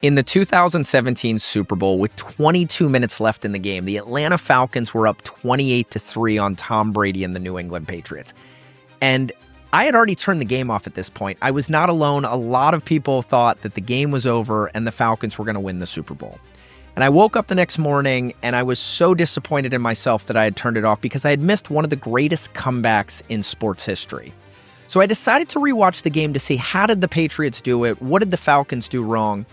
In the 2017 Super Bowl, with 22 minutes left in the game, the Atlanta Falcons were up 28-3 on Tom Brady and the New England Patriots. And I had already turned the game off at this point. I was not alone. A lot of people thought that the game was over and the Falcons were going to win the Super Bowl. And I woke up the next morning and I was so disappointed in myself that I had turned it off because I had missed one of the greatest comebacks in sports history. So I decided to rewatch the game to see how did the Patriots do it? What did the Falcons do wrong?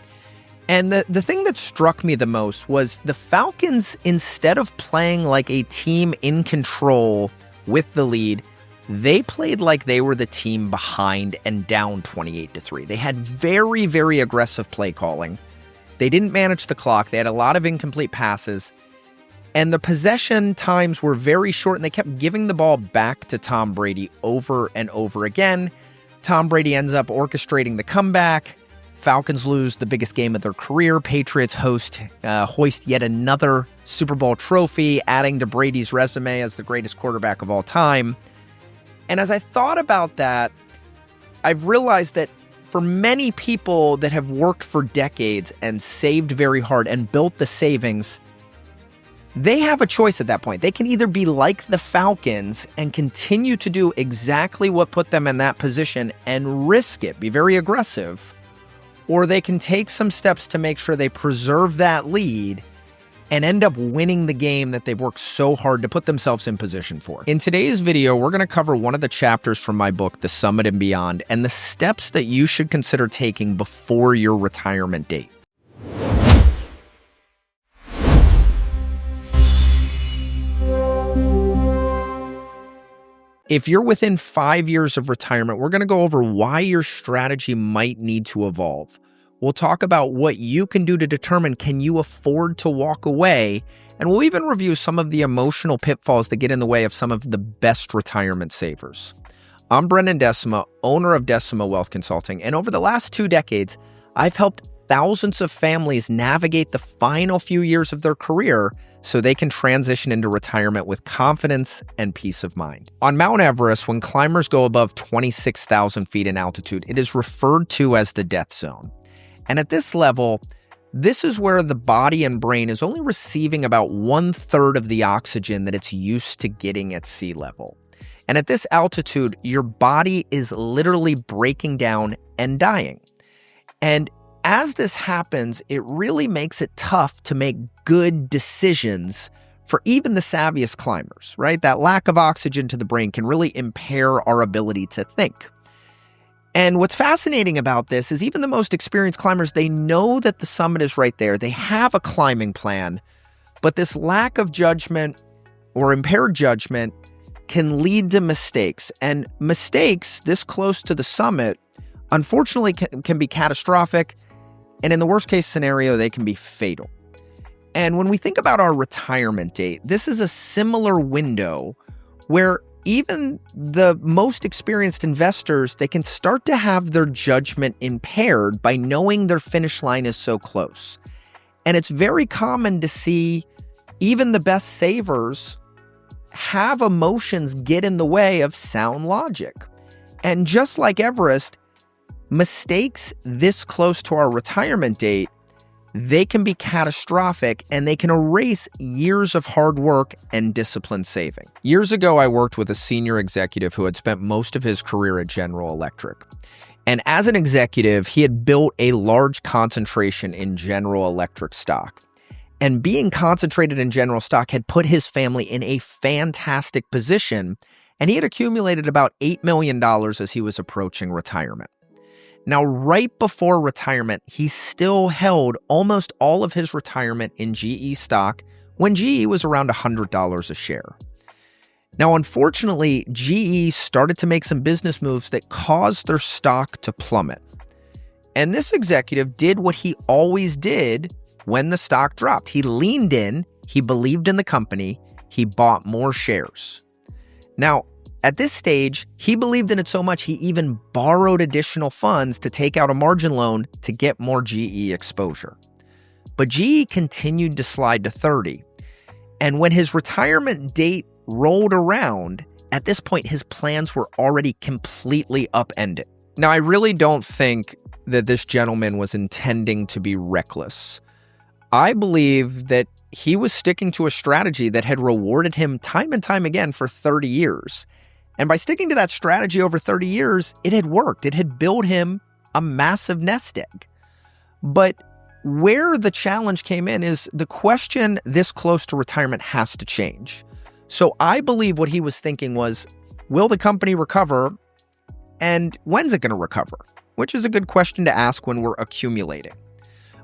And the thing that struck me the most was the Falcons, instead of playing like a team in control with the lead, they played like they were the team behind and down 28-3. They had very, very aggressive play calling. They didn't manage the clock. They had a lot of incomplete passes. And the possession times were very short, and they kept giving the ball back to Tom Brady over and over again. Tom Brady ends up orchestrating the comeback. Falcons lose the biggest game of their career. Patriots hoist yet another Super Bowl trophy, adding to Brady's resume as the greatest quarterback of all time. And as I thought about that, I've realized that for many people that have worked for decades and saved very hard and built the savings, they have a choice at that point. They can either be like the Falcons and continue to do exactly what put them in that position and risk it, be very aggressive, or they can take some steps to make sure they preserve that lead and end up winning the game that they've worked so hard to put themselves in position for. In today's video, we're going to cover one of the chapters from my book, The Summit and Beyond, and the steps that you should consider taking before your retirement date. If you're within 5 years of retirement, we're going to go over why your strategy might need to evolve. We'll talk about what you can do to determine, can you afford to walk away? And we'll even review some of the emotional pitfalls that get in the way of some of the best retirement savers. I'm Brennan Decima, owner of Decima Wealth Consulting, and over the last 2 decades, I've helped thousands of families navigate the final few years of their career so they can transition into retirement with confidence and peace of mind. On Mount Everest, when climbers go above 26,000 feet in altitude, it is referred to as the death zone. And at this level, this is where the body and brain is only receiving about 1/3 of the oxygen that it's used to getting at sea level. And at this altitude, your body is literally breaking down and dying. And as this happens, it really makes it tough to make good decisions for even the savviest climbers, right? That lack of oxygen to the brain can really impair our ability to think. And what's fascinating about this is even the most experienced climbers, they know that the summit is right there. They have a climbing plan, but this lack of judgment or impaired judgment can lead to mistakes. And mistakes this close to the summit, unfortunately, can be catastrophic. And in the worst case scenario, they can be fatal. And when we think about our retirement date, this is a similar window where even the most experienced investors, they can start to have their judgment impaired by knowing their finish line is so close. And it's very common to see even the best savers have emotions get in the way of sound logic. And just like Everest, mistakes this close to our retirement date, they can be catastrophic and they can erase years of hard work and disciplined saving. Years ago, I worked with a senior executive who had spent most of his career at General Electric. And as an executive, he had built a large concentration in General Electric stock. And being concentrated in General stock had put his family in a fantastic position, and he had accumulated about $8 million as he was approaching retirement. Now, right before retirement, he still held almost all of his retirement in GE stock when GE was around $100 a share. Now, unfortunately, GE started to make some business moves that caused their stock to plummet. And this executive did what he always did when the stock dropped. He leaned in, he believed in the company, he bought more shares. Now, at this stage, he believed in it so much he even borrowed additional funds to take out a margin loan to get more GE exposure. But GE continued to slide to 30. And when his retirement date rolled around, at this point, his plans were already completely upended. Now, I really don't think that this gentleman was intending to be reckless. I believe that he was sticking to a strategy that had rewarded him time and time again for 30 years. And by sticking to that strategy over 30 years, it had worked. It had built him a massive nest egg. But where the challenge came in is the question this close to retirement has to change. So I believe what he was thinking was, will the company recover? And when's it going to recover? Which is a good question to ask when we're accumulating.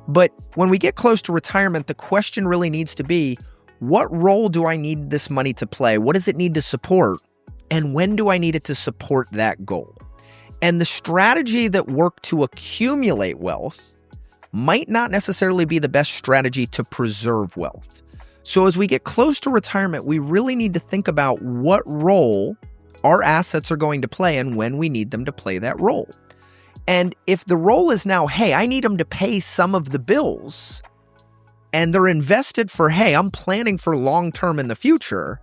But when we get close to retirement, the question really needs to be, what role do I need this money to play? What does it need to support? And when do I need it to support that goal? And the strategy that worked to accumulate wealth might not necessarily be the best strategy to preserve wealth. So as we get close to retirement, we really need to think about what role our assets are going to play and when we need them to play that role. And if the role is now, hey, I need them to pay some of the bills, and they're invested for, hey, I'm planning for long-term in the future,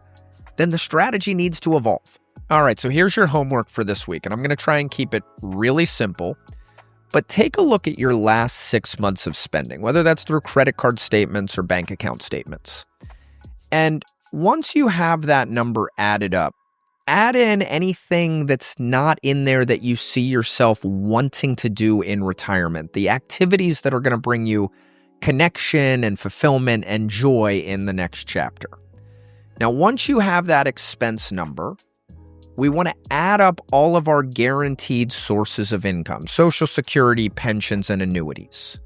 then the strategy needs to evolve. All right, so here's your homework for this week, and I'm going to try and keep it really simple. But take a look at your last 6 months of spending, whether that's through credit card statements or bank account statements. And once you have that number added up, add in anything that's not in there that you see yourself wanting to do in retirement, the activities that are going to bring you connection and fulfillment and joy in the next chapter. Now, once you have that expense number, we want to add up all of our guaranteed sources of income, Social Security, pensions, and annuities.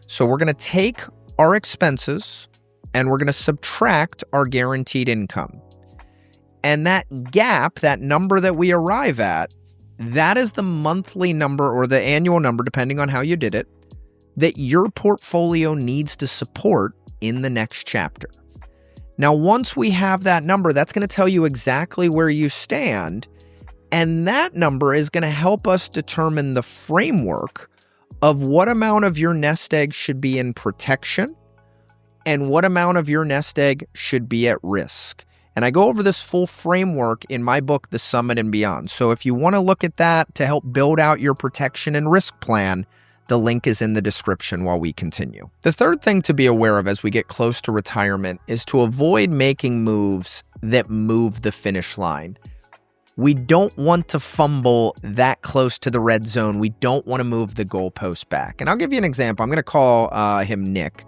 So we're going to take our expenses and we're going to subtract our guaranteed income. And that gap, that number that we arrive at, that is the monthly number or the annual number, depending on how you did it, that your portfolio needs to support in the next chapter. Now, once we have that number, that's going to tell you exactly where you stand. And that number is going to help us determine the framework of what amount of your nest egg should be in protection and what amount of your nest egg should be at risk. And I go over this full framework in my book, The Summit and Beyond. So if you want to look at that to help build out your protection and risk plan, the link is in the description while we continue. The third thing to be aware of as we get close to retirement is to avoid making moves that move the finish line. We don't want to fumble that close to the red zone. We don't want to move the goalpost back. And I'll give you an example. I'm going to call him Nick.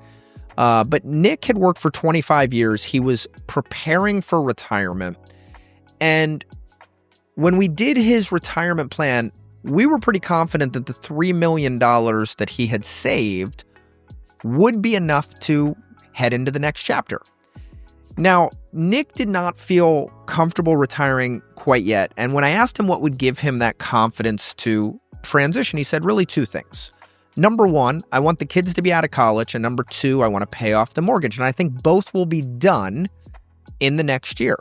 But Nick had worked for 25 years. He was preparing for retirement. And when we did his retirement plan, we were pretty confident that the $3 million that he had saved would be enough to head into the next chapter. Now, Nick did not feel comfortable retiring quite yet. And when I asked him what would give him that confidence to transition, he said really two things. Number one, I want the kids to be out of college. And number two, I want to pay off the mortgage. And I think both will be done in the next year.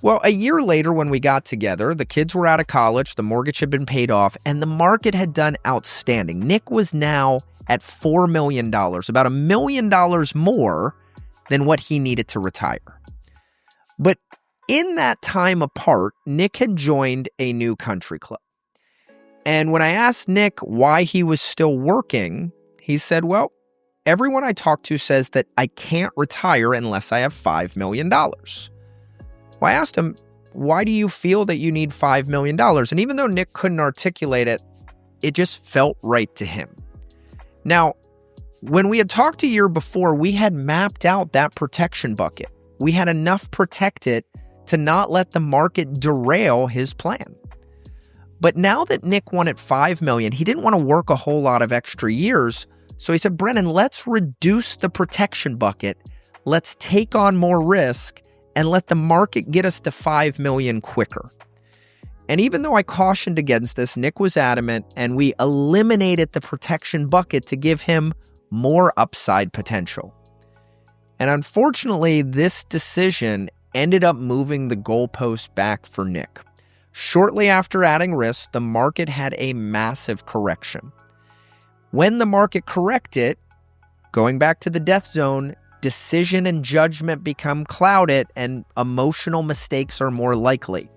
Well, a year later when we got together, the kids were out of college, the mortgage had been paid off, and the market had done outstanding. Nick was now at $4 million, about $1 million more than what he needed to retire. But in that time apart, Nick had joined a new country club. And when I asked Nick why he was still working, he said, well, everyone I talk to says that I can't retire unless I have $5 million. Well, I asked him, why do you feel that you need $5 million? And even though Nick couldn't articulate it, it just felt right to him. Now, when we had talked a year before, we had mapped out that protection bucket. We had enough protected to not let the market derail his plan. But now that Nick wanted $5 million, he didn't want to work a whole lot of extra years. So he said, Brennan, let's reduce the protection bucket. Let's take on more risk and let the market get us to $5 million quicker. And even though I cautioned against this, Nick was adamant, and we eliminated the protection bucket to give him more upside potential. And unfortunately, this decision ended up moving the goalpost back for Nick. Shortly after adding risk, the market had a massive correction. When the market corrected, going back to the death zone, decision and judgment become clouded and emotional mistakes are more likely.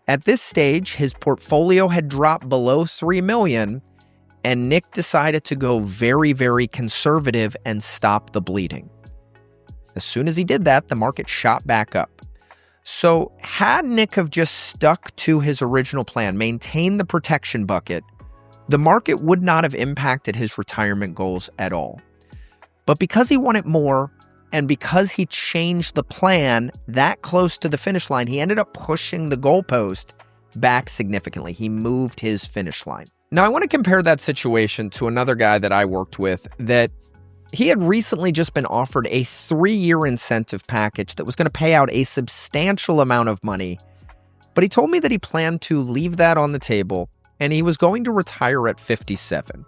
At this stage, his portfolio had dropped below $3 million, And Nick decided to go very, very conservative and stop the bleeding. As soon as he did that, the market shot back up. So had Nick have just stuck to his original plan, maintained the protection bucket, the market would not have impacted his retirement goals at all. But because he wanted more, and because he changed the plan that close to the finish line, he ended up pushing the goalpost back significantly. He moved his finish line. Now, I want to compare that situation to another guy that I worked with that he had recently just been offered a 3-year incentive package that was going to pay out a substantial amount of money. But he told me that he planned to leave that on the table and he was going to retire at 57.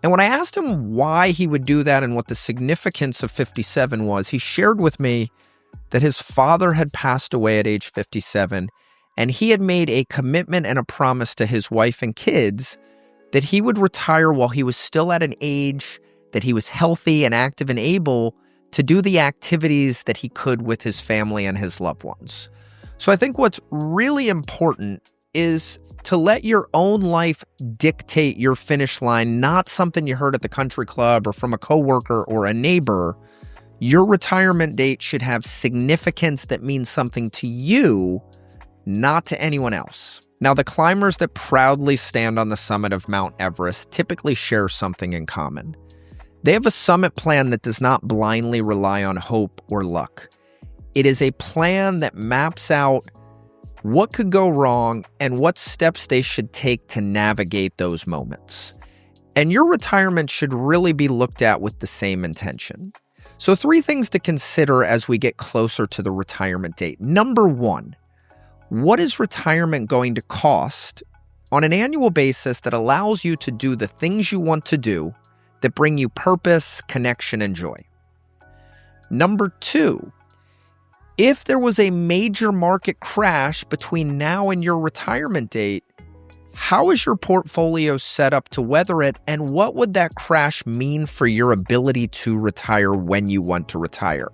And when I asked him why he would do that and what the significance of 57 was, he shared with me that his father had passed away at age 57, and he had made a commitment and a promise to his wife and kids that he would retire while he was still at an age that he was healthy and active and able to do the activities that he could with his family and his loved ones. So I think what's really important is to let your own life dictate your finish line, not something you heard at the country club or from a coworker or a neighbor. Your retirement date should have significance that means something to you, not to anyone else. Now, the climbers that proudly stand on the summit of Mount Everest typically share something in common. They have a summit plan that does not blindly rely on hope or luck. It is a plan that maps out what could go wrong and what steps they should take to navigate those moments. And your retirement should really be looked at with the same intention. So 3 things to consider as we get closer to the retirement date. Number 1, what is retirement going to cost on an annual basis that allows you to do the things you want to do that bring you purpose, connection, and joy? Number 2, if there was a major market crash between now and your retirement date, how is your portfolio set up to weather it, and what would that crash mean for your ability to retire when you want to retire?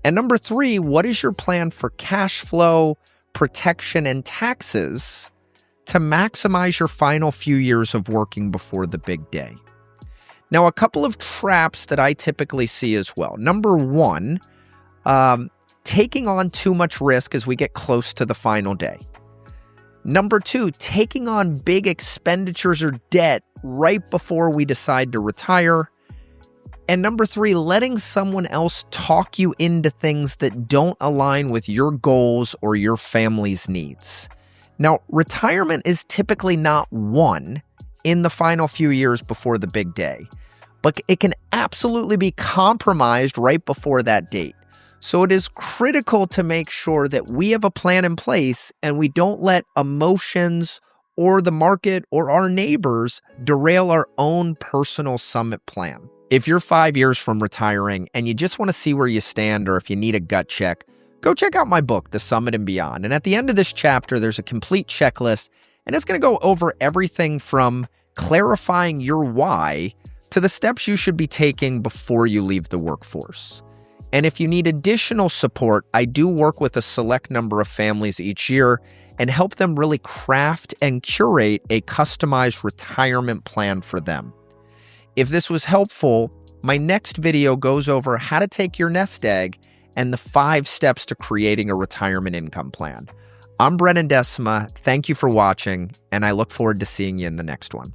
And number 3, what is your plan for cash flow, protection, and taxes to maximize your final few years of working before the big day? Now, a couple of traps that I typically see as well. Number 1, taking on too much risk as we get close to the final day. Number 2, taking on big expenditures or debt right before we decide to retire. And number 3, letting someone else talk you into things that don't align with your goals or your family's needs. Now, retirement is typically not won in the final few years before the big day, but it can absolutely be compromised right before that date. So it is critical to make sure that we have a plan in place and we don't let emotions or the market or our neighbors derail our own personal summit plan. If you're 5 years from retiring and you just want to see where you stand, or if you need a gut check, go check out my book, The Summit and Beyond. And at the end of this chapter, there's a complete checklist, and it's going to go over everything from clarifying your why to the steps you should be taking before you leave the workforce. And if you need additional support, I do work with a select number of families each year and help them really craft and curate a customized retirement plan for them. If this was helpful, my next video goes over how to take your nest egg and the 5 steps to creating a retirement income plan. I'm Brennan Decima. Thank you for watching, and I look forward to seeing you in the next one.